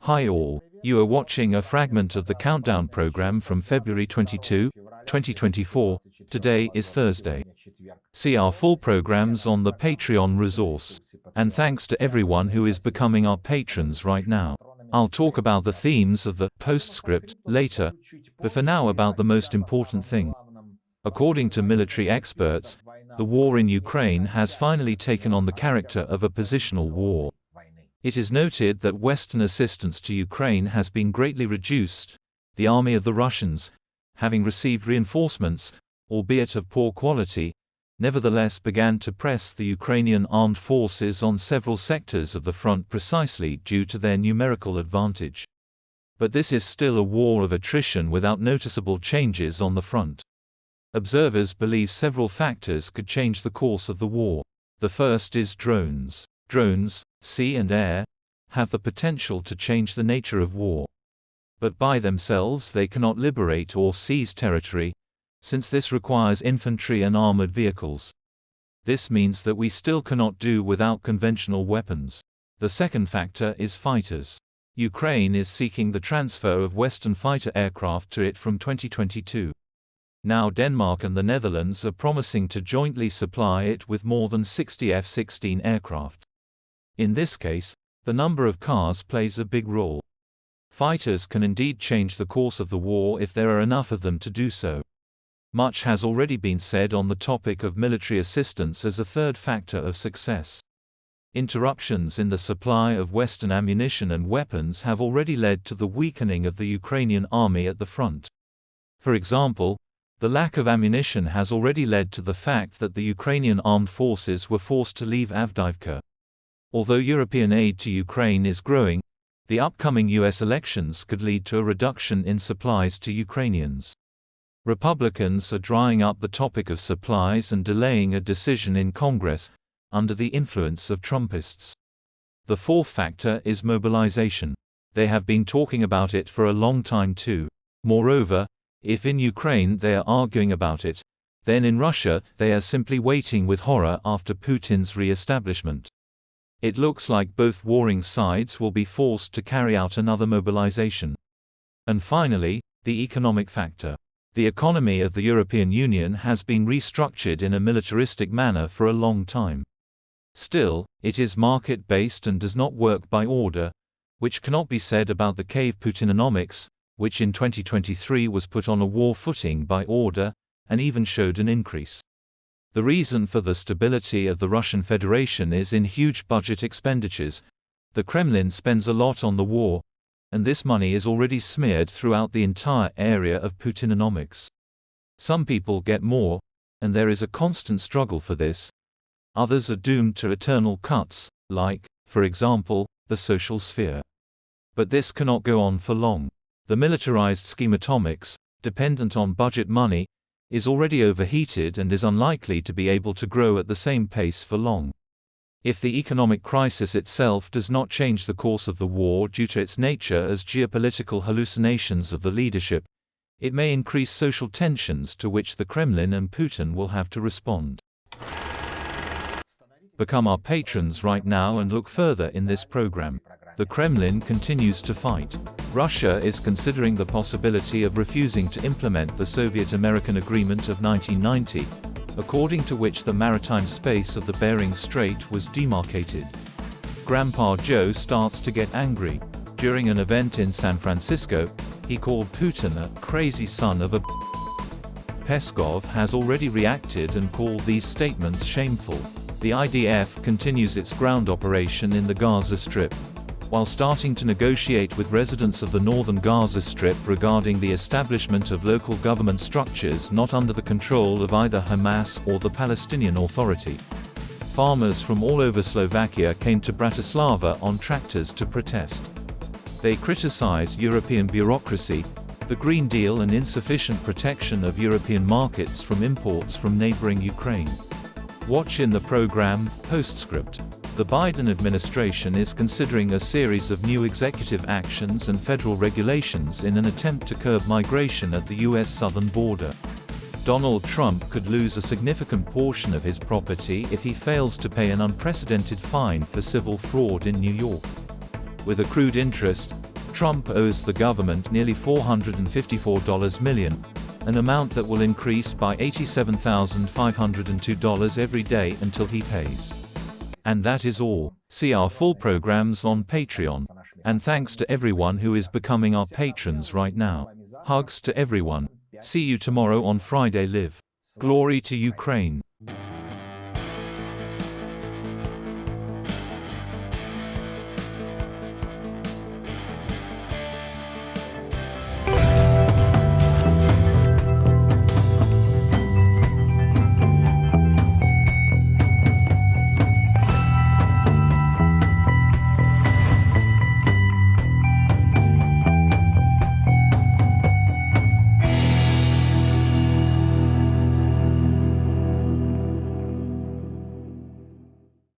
Hi all, you are watching a fragment of the Countdown program from February 22, 2024. Today is Thursday. See our full programs on the Patreon resource. And thanks to everyone who is becoming our patrons right now. I'll talk about the themes of the postscript later, but for now about the most important thing. According to military experts, the war in Ukraine has finally taken on the character of a positional war. It is noted that Western assistance to Ukraine has been greatly reduced. The army of the Russians, having received reinforcements, albeit of poor quality, nevertheless began to press the Ukrainian armed forces on several sectors of the front precisely due to their numerical advantage. But this is still a war of attrition without noticeable changes on the front. Observers believe several factors could change the course of the war. The first is drones. Drones, sea and air, have the potential to change the nature of war. But by themselves they cannot liberate or seize territory, since this requires infantry and armored vehicles. This means that we still cannot do without conventional weapons. The second factor is fighters. Ukraine is seeking the transfer of Western fighter aircraft to it from 2022. Now Denmark and the Netherlands are promising to jointly supply it with more than 60 F-16 aircraft. In this case, the number of cars plays a big role. Fighters can indeed change the course of the war if there are enough of them to do so. Much has already been said on the topic of military assistance as a third factor of success. Interruptions in the supply of Western ammunition and weapons have already led to the weakening of the Ukrainian army at the front. For example, the lack of ammunition has already led to the fact that the Ukrainian armed forces were forced to leave Avdiivka. Although European aid to Ukraine is growing, the upcoming US elections could lead to a reduction in supplies to Ukrainians. Republicans are drying up the topic of supplies and delaying a decision in Congress, under the influence of Trumpists. The fourth factor is mobilization. They have been talking about it for a long time too. Moreover, if in Ukraine they are arguing about it, then in Russia they are simply waiting with horror after Putin's re-establishment. It looks like both warring sides will be forced to carry out another mobilization. And finally, the economic factor. The economy of the European Union has been restructured in a militaristic manner for a long time. Still, it is market-based and does not work by order, which cannot be said about the cave Putinomics, which in 2023 was put on a war footing by order, and even showed an increase. The reason for the stability of the Russian Federation is in huge budget expenditures. The Kremlin spends a lot on the war, and this money is already smeared throughout the entire area of Putinomics. Some people get more, and there is a constant struggle for this. Others are doomed to eternal cuts, like, for example, the social sphere. But this cannot go on for long. The militarized schematomics, dependent on budget money, is already overheated and is unlikely to be able to grow at the same pace for long. If the economic crisis itself does not change the course of the war due to its nature as geopolitical hallucinations of the leadership, it may increase social tensions to which the Kremlin and Putin will have to respond. Become our patrons right now and look further in this program. The Kremlin continues to fight. Russia is considering the possibility of refusing to implement the Soviet-American Agreement of 1990, according to which the maritime space of the Bering Strait was demarcated. Grandpa Joe starts to get angry. During an event in San Francisco, he called Putin a crazy son of a Peskov has already reacted and called these statements shameful. The IDF continues its ground operation in the Gaza Strip, while starting to negotiate with residents of the northern Gaza Strip regarding the establishment of local government structures not under the control of either Hamas or the Palestinian Authority. Farmers from all over Slovakia came to Bratislava on tractors to protest. They criticize European bureaucracy, the Green Deal and insufficient protection of European markets from imports from neighboring Ukraine. Watch in the program, Postscript. The Biden administration is considering a series of new executive actions and federal regulations in an attempt to curb migration at the U.S. southern border. Donald Trump could lose a significant portion of his property if he fails to pay an unprecedented fine for civil fraud in New York. With accrued interest, Trump owes the government nearly $454 million, an amount that will increase by $87,502 every day until he pays. And that is all. See our full programs on Patreon. And thanks to everyone who is becoming our patrons right now. Hugs to everyone. See you tomorrow on Friday Live. Glory to Ukraine.